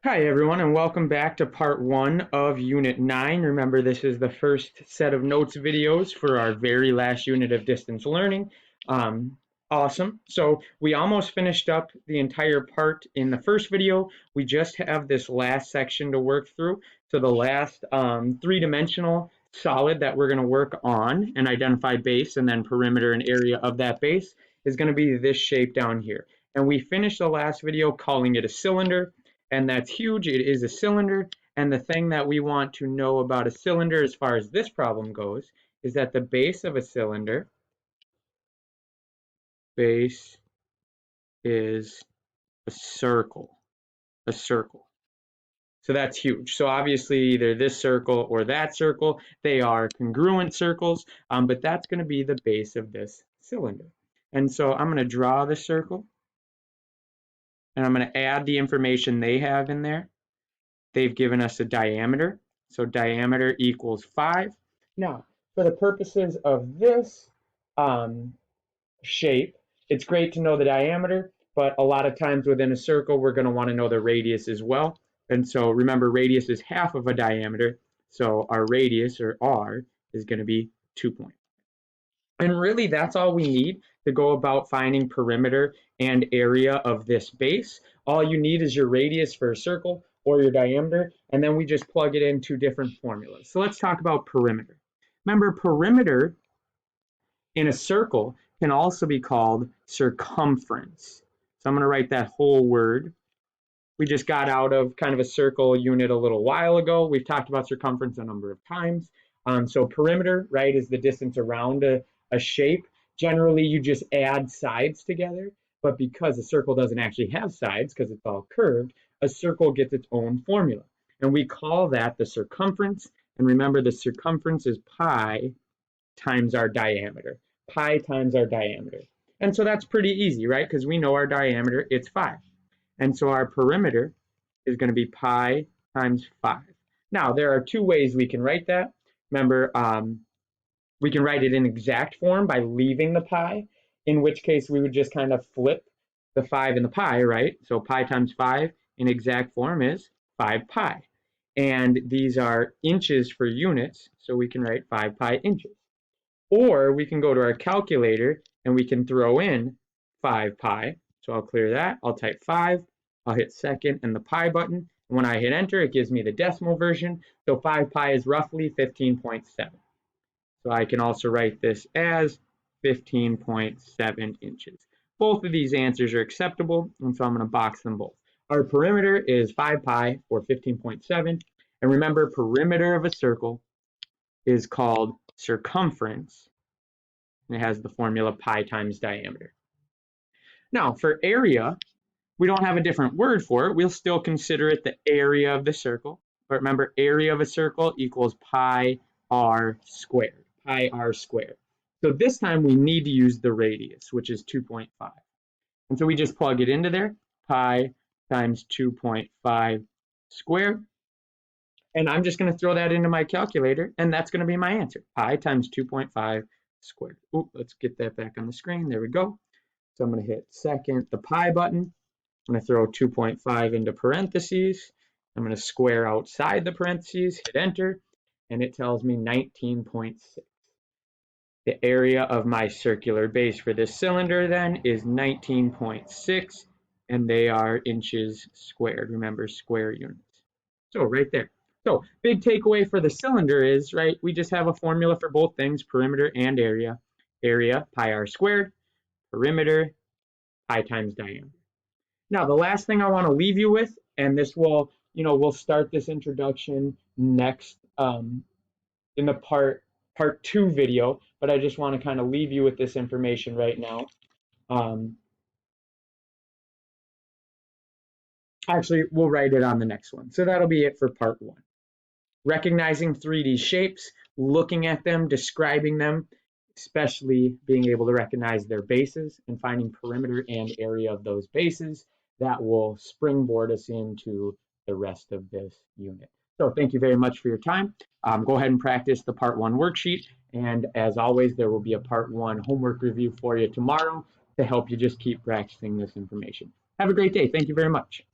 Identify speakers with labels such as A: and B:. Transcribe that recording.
A: Hi, everyone, and welcome back to part one of Unit 9. Remember, this is the first set of notes videos for our very last unit of distance learning. Awesome. So we almost finished up the entire part in the first video. We just have this last section to work through. So the last three-dimensional solid that we're going to work on and identify base and then perimeter and area of that base is going to be this shape down here. And we finished the last video calling it a cylinder. And that's huge. It is a cylinder. And the thing that we want to know about a cylinder as far as this problem goes is that the base of a cylinder, base is a circle, a circle. So that's huge. So obviously either this circle or that circle, they are congruent circles, but that's going to be the base of this cylinder. And so I'm going to draw the circle, and I'm going to add the information they have in there. They've given us a diameter, so diameter equals 5. Now, for the purposes of this shape, it's great to know the diameter, but a lot of times within a circle, we're going to want to know the radius as well. And so remember, radius is half of a diameter, so our radius, or r, is going to be 2 points. And really, that's all we need to go about finding perimeter and area of this base. All you need is your radius for a circle or your diameter, and then we just plug it into different formulas. So let's talk about perimeter. Remember, perimeter in a circle can also be called circumference. So I'm going to write that whole word. We just got out of kind of a circle unit a little while ago. We've talked about circumference a number of times. So perimeter, right, is the distance around a shape. Generally, you just add sides together, but because a circle doesn't actually have sides because it's all curved, a circle gets its own formula. And we call that the circumference. And remember, the circumference is pi times our diameter. Pi times our diameter. And so that's pretty easy, right? Because we know our diameter, it's 5. And so our perimeter is going to be pi times 5. Now, there are two ways we can write that. Remember, we can write it in exact form by leaving the pi, in which case we would just kind of flip the 5 and the pi, right? So pi times 5 in exact form is 5 pi. And these are inches for units, so we can write 5 pi inches. Or we can go to our calculator and we can throw in 5 pi. So I'll clear that. I'll type 5. I'll hit second and the pi button. And when I hit enter, it gives me the decimal version. So 5 pi is roughly 15.7. So I can also write this as 15.7 inches. Both of these answers are acceptable, and so I'm going to box them both. Our perimeter is 5 pi or 15.7. And remember, perimeter of a circle is called circumference. And it has the formula pi times diameter. Now, for area, we don't have a different word for it. We'll still consider it the area of the circle. But remember, area of a circle equals pi r squared. Pi r squared. So this time we need to use the radius, which is 2.5. And so we just plug it into there, pi times 2.5 squared. And I'm just going to throw that into my calculator, and that's going to be my answer, pi times 2.5 squared. Ooh, let's get that back on the screen. There we go. So I'm going to hit second, the pi button. I'm going to throw 2.5 into parentheses. I'm going to square outside the parentheses, hit enter, and it tells me 19.6. The area of my circular base for this cylinder then is 19.6, and they are inches squared. Remember, square units. So right there. So big takeaway for the cylinder is, right, we just have a formula for both things, perimeter and area. Area, pi r squared. Perimeter, pi times diameter. Now, the last thing I want to leave you with, and this will, we'll start this introduction next in the part 2 video, but I just want to kind of leave you with this information right now. Actually, we'll write it on the next one. So that'll be it for part 1. Recognizing 3D shapes, looking at them, describing them, especially being able to recognize their bases and finding perimeter and area of those bases. That will springboard us into the rest of this unit. So thank you very much for your time. Go ahead and practice the part 1 worksheet. And as always, there will be a part 1 homework review for you tomorrow to help you just keep practicing this information. Have a great day. Thank you very much.